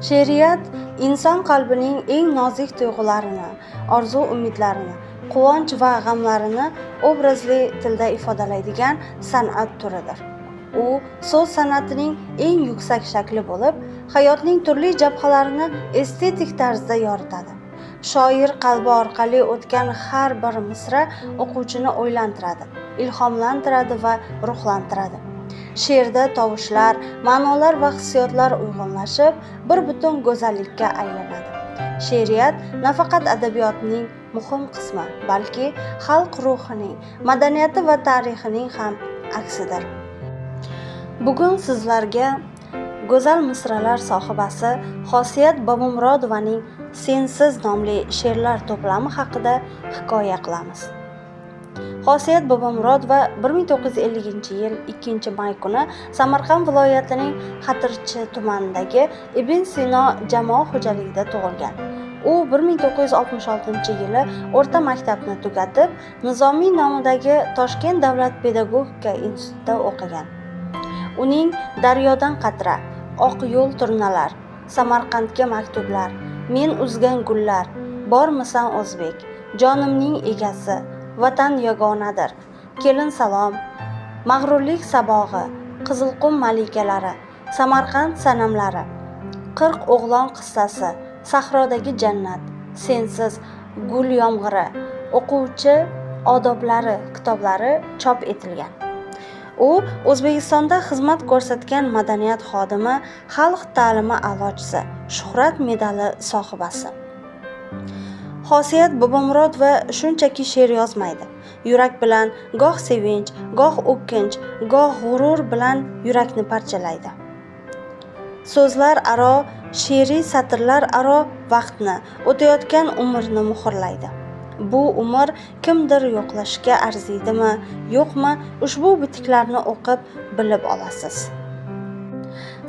She'riyat inson qalbining eng nozik tuyg'ularini, orzu-umidlarini, quvonch va g'amlarini obrazli tilda ifodalaydigan san'at turidir. U so'z san'atining eng yuksak shakli bo'lib, hayotning turli jabhalarini estetik tarzda yoritadi. Shoir qalbi orqali o'tgan har bir misra o'quvchini o'ylantiradi, ilhomlantiradi va ruhlantiradi. She'rda tovushlar, ma'nolar va hissiyotlar uyg'unlashib, bir butun go'zallikka aylanadi. She'riyat nafaqat adabiyotning muhim qismi, balki xalq ruhining, madaniyati va tarixining ham aksidir. Bugun sizlarga go'zal misralar sohibasi Xosiyat Bobomurodivaning Sensiz nomli she'rlar to'plami haqida hikoya qilamiz. Xosiyat Bobomurodova 1950-yil 2-may kuni Samarqand viloyatining Xatirchi tumanidagi Ibn Sino jamoa xo'jaligida tug'ilgan. U 1966-yili o'rta maktabni tugatib, Nizomiy nomidagi Toshkent davlat pedagogika institutida o'qigan. Uning Daryodan qatra, Oq yo'l turnalar, Samarqandga maktublar, Men uzgan gullar, Bormisan o'zbek, Jonimning egasi, Vatan yagonadir, Kelin salom, Mag'rurlik sabog'i, Qizilqum malikalari, Samarqand sanamlari, 40 o'g'lon qissasi, Sahrodagi jannat, Sensiz, Gul yomg'iri, O'quvchi odoblari kitoblari chop etilgan. U O'zbekistonda xizmat ko'rsatgan madaniyat xodimi, xalq ta'limi a'lochisi, Shuhrat medali sohibasi. Xosiyat Bobomurodova shunchaki she'r yozmaydi. Yurak bilan goh sevinch, goh o'kinch, goh g'urur bilan yurakni parchalaydi. So'zlar aro, she'riy satrlar aro vaqtni, o'tayotgan umrni muhrlaydi. Bu umr kimdir yo'qlashga arziydimi, yo'qmi, ushbu bitiklarni o'qib bilib olasiz.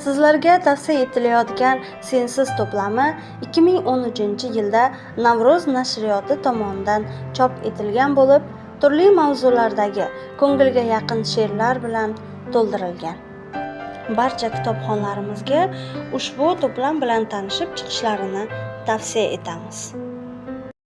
Sizlarga tavsiya etilayotgan Sensiz to'plami 2013-yilda Navro'z nashriyoti tomonidan chop etilgan bo'lib, turli mavzulardagi ko'ngilga yaqin she'rlar bilan to'ldirilgan. Barcha kitobxonlarimizga ushbu to'plam bilan tanishib chiqishlarini tavsiya etamiz.